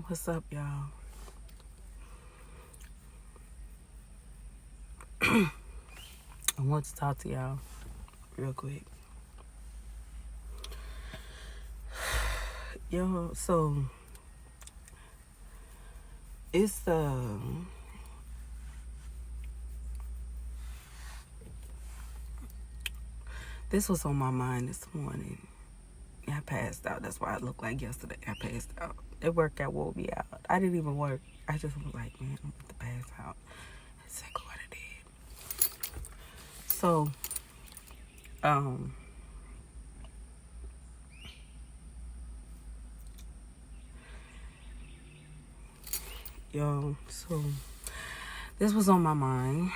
What's up, y'all? I want to talk to y'all real quick. Yo, so it's this was on my mind this morning. I passed out. That's why I looked like yesterday. I passed out. The workout wore me out. I didn't even work. I just was like, man, I'm about to pass out. That's exactly what I did. So, so this was on my mind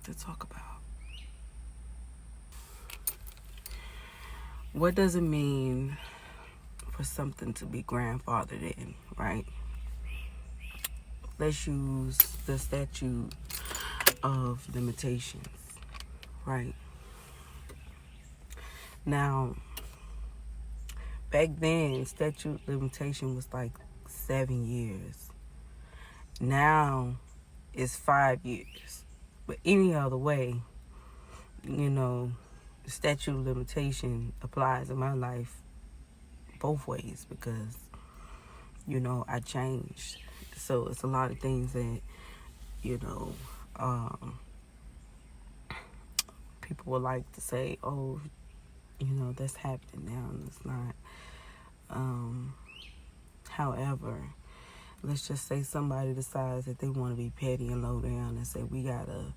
to talk about. What does it mean for something to be grandfathered in, right? Let's use the statute of limitations, right? Now, back then, statute limitation was like 7 years. Now, it's 5 years. But any other way, the statute of limitation applies in my life both ways because, I changed. So it's a lot of things that, people would like to say, oh, that's happening now and it's not. However, let's just say somebody decides that they want to be petty and low down and say we gotta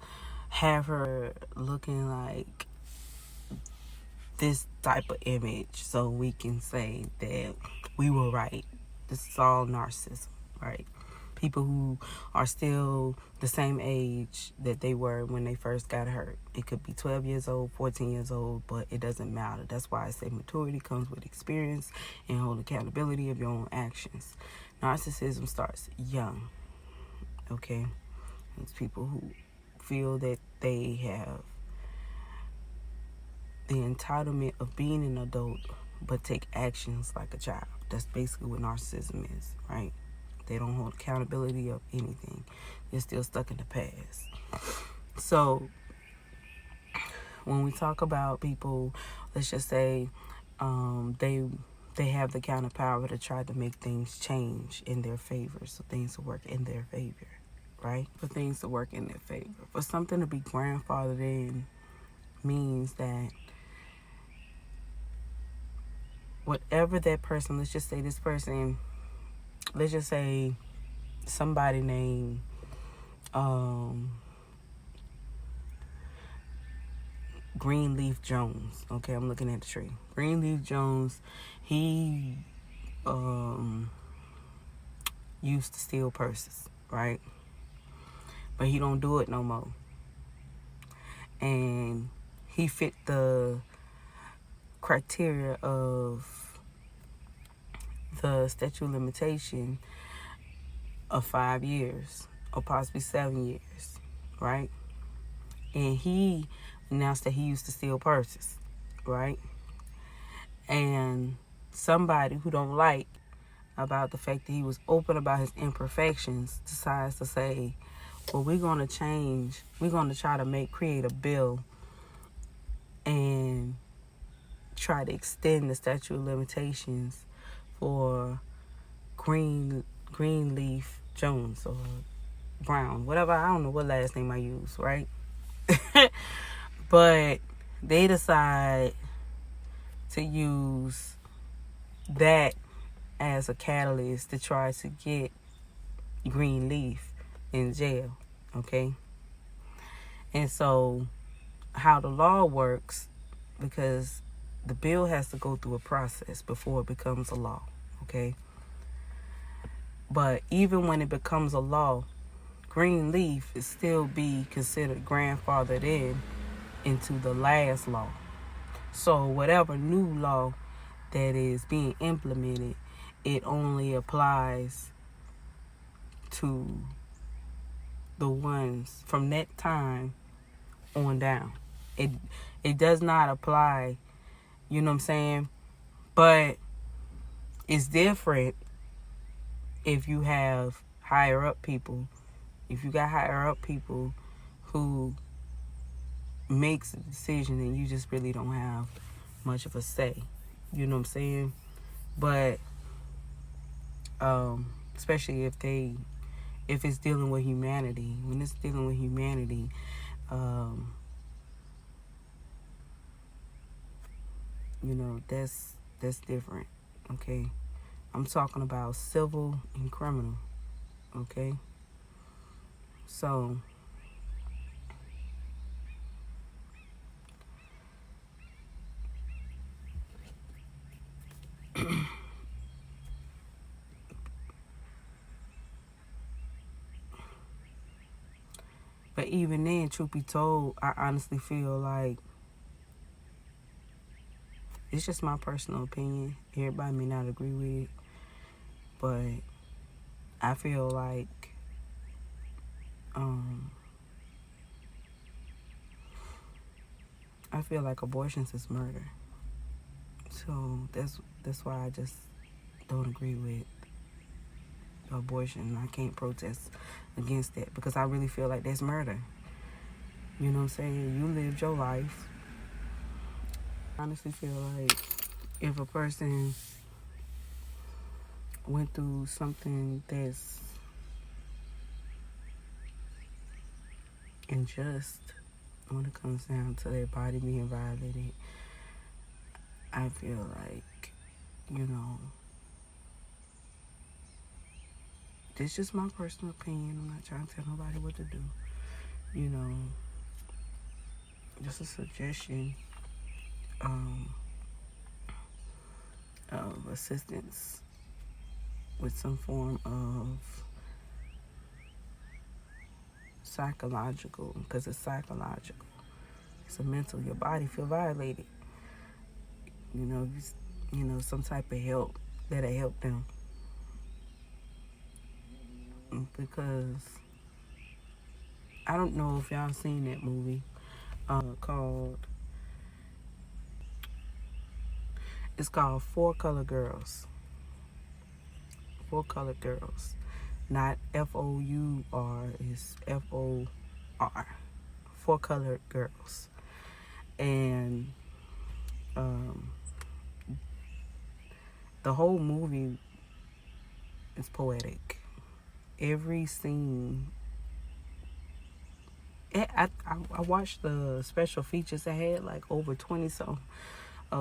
have her looking like this type of image so we can say that we were right. This is all narcissism, right? People who are still the same age that they were when they first got hurt. It could be 12 years old, 14 years old, but it doesn't matter. That's why I say maturity comes with experience and hold accountability of your own actions. Narcissism starts young, okay? It's people who feel that they have the entitlement of being an adult but take actions like a child. That's basically what narcissism is, right? They don't hold accountability of anything. They're still stuck in the past. So when we talk about people, let's just say they have the kind of power to try to make things change in their favor, so things to work in their favor, right? For things to work in their favor. For something to be grandfathered in means that whatever that person, let's just say somebody named Greenleaf Jones. Okay, I'm looking at the tree. Greenleaf Jones, he used to steal purses, right? But he don't do it no more. And he fit the criteria of the statute of limitation of 5 years or possibly 7 years, right? And he announced that he used to steal purses, right? And somebody who don't like about the fact that he was open about his imperfections decides to say, well, we're going to change. We're going to try to create a bill and try to extend the statute of limitations for Greenleaf Jones or Brown, whatever. I don't know what last name I use, right? But they decide to use that as a catalyst to try to get Greenleaf in jail, okay? And so how the law works, because the bill has to go through a process before it becomes a law, okay? But even when it becomes a law, Greenleaf is still be considered grandfathered into the last law. So whatever new law that is being implemented, it only applies to the ones from that time on down. It does not apply, you know what I'm saying? But it's different if you have higher up people, if you got higher up people who makes a decision, then you just really don't have much of a say. You know what I'm saying? But especially if it's dealing with humanity, when it's dealing with humanity, you know, that's different. Okay, I'm talking about civil and criminal. Okay, so but even then, truth be told, I honestly feel like it's just my personal opinion. Everybody may not agree with it, but I feel like abortions is murder. So that's why I just don't agree with abortion. I can't protest against that because I really feel like that's murder. You know what I'm saying? You lived your life. I honestly feel like if a person went through something that's unjust when it comes down to their body being violated, I feel like, you know, this is just my personal opinion. I'm not trying to tell nobody what to do. You know, just a suggestion of assistance with some form of psychological, because it's psychological. It's a mental. Your body feel violated. You know, some type of help that'll help them. Because I don't know if y'all seen that movie called 4-Color Girls. 4-Color Girls. Not FOUR, it's FOR. 4-Color Girls. And the whole movie is poetic. Every scene. I watched the special features. They had like over 20 something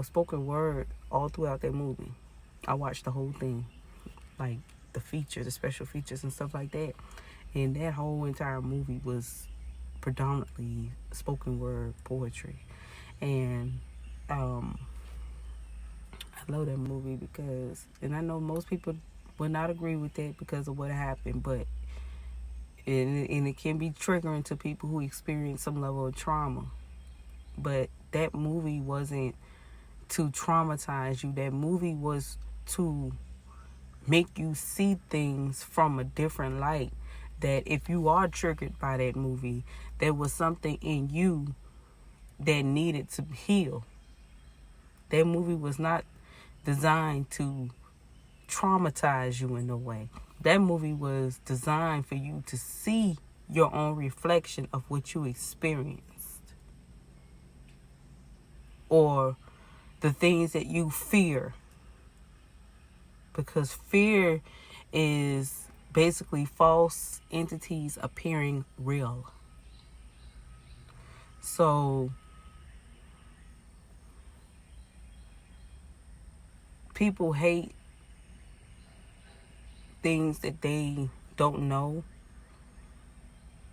spoken word all throughout that movie. I watched the whole thing, like the features, the special features and stuff like that. And that whole entire movie was predominantly spoken word poetry. And I love that movie because, and I know most people would not agree with that because of what happened, but and it can be triggering to people who experience some level of trauma. But that movie wasn't to traumatize you. That movie was to make you see things from a different light. That if you are triggered by that movie, there was something in you that needed to heal. That movie was not designed to traumatize you in a way. That movie was designed for you to see your own reflection of what you experienced, or the things that you fear. Because fear is basically false entities appearing real. So people hate things that they don't know,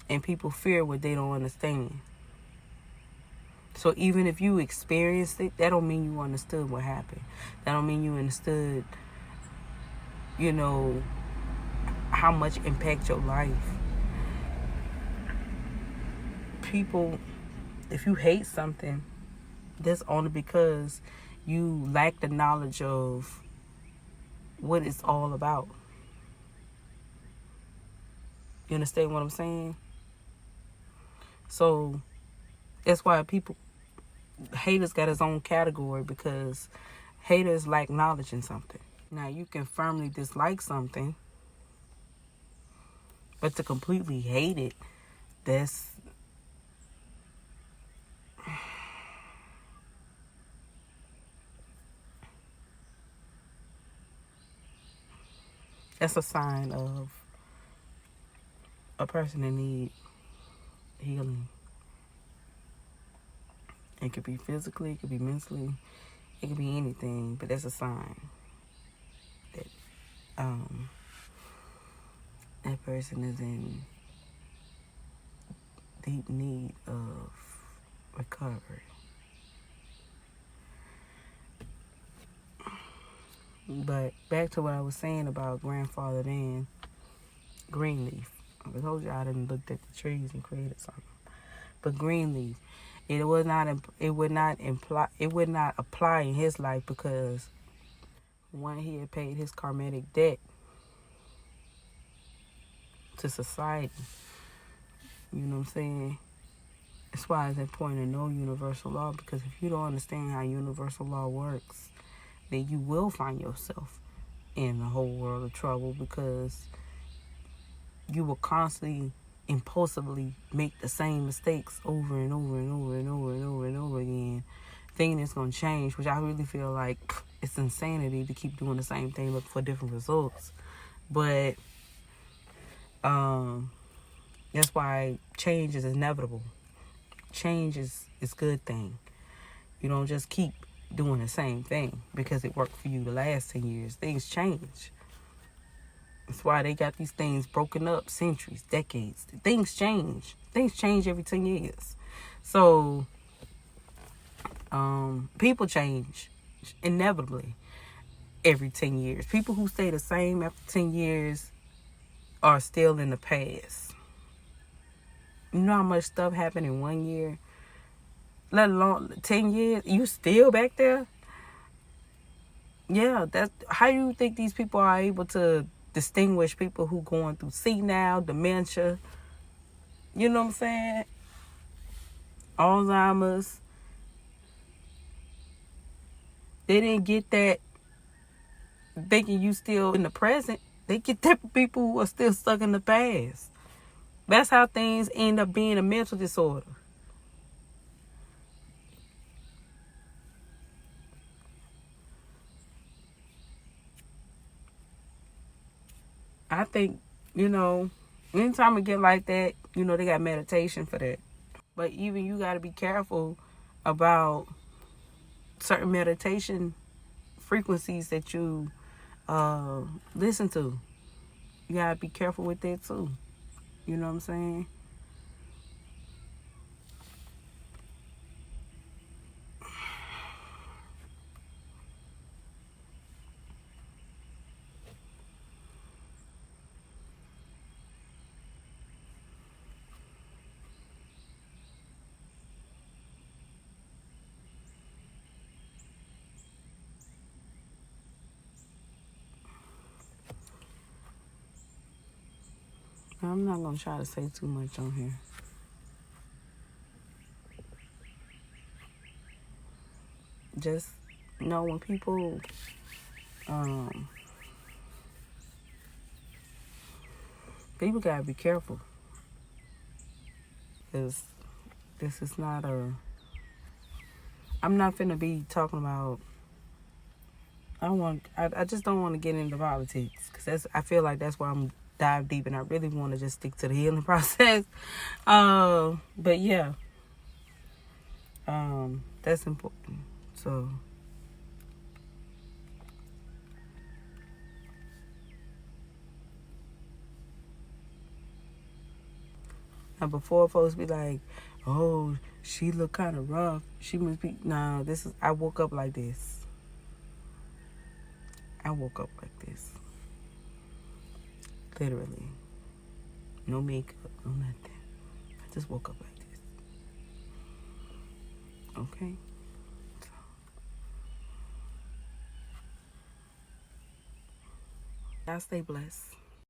and people fear what they don't understand. So even if you experienced it, that don't mean you understood what happened. That don't mean you understood, you know, how much impact your life. People, if you hate something, that's only because you lack the knowledge of what it's all about. You understand what I'm saying? So that's why haters got his own category, because haters lack knowledge in something. Now you can firmly dislike something, But to completely hate it, that's a sign of a person that need healing. It could be physically, it could be mentally, it could be anything, but that's a sign that that person is in deep need of recovery. But back to what I was saying about grandfather and Greenleaf. I told you I didn't look at the trees and created something. But Greenleaf, it would not apply in his life because one, he had paid his karmic debt to society. You know what I'm saying? That's why it's important to know universal law, because if you don't understand how universal law works, then you will find yourself in a whole world of trouble, because you will constantly, impulsively make the same mistakes over and over and over and over and over and over again, thinking it's going to change, which I really feel like it's insanity to keep doing the same thing looking for different results. But that's why change is inevitable. Change is a good thing. You don't just keep doing the same thing because it worked for you the last 10 years. Things change. That's why they got these things broken up centuries, decades. Things change. Things change every 10 years. So, people change inevitably every 10 years. People who stay the same after 10 years are still in the past. You know how much stuff happened in 1 year? Let alone 10 years? You still back there? Yeah, that's how you think these people are able to distinguish people who going through senile, dementia, you know what I'm saying? Alzheimer's. They didn't get that thinking you still in the present. They get that from people who are still stuck in the past. That's how things end up being a mental disorder. I think, anytime it get like that, they got meditation for that. But even you got to be careful about certain meditation frequencies that you listen to. You got to be careful with that too. You know what I'm saying? I'm not going to try to say too much on here. Just know when people people got to be careful. Because this is not I'm not finna be talking about, I just don't want to get into politics. Because I feel like that's where I'm dive deep, and I really want to just stick to the healing process. But yeah, that's important. So now, before folks be like, "Oh, she look kind of rough. She must be." No, I woke up like this. I woke up like this. Literally. No makeup, no nothing. I just woke up like this. Okay? So, y'all stay blessed.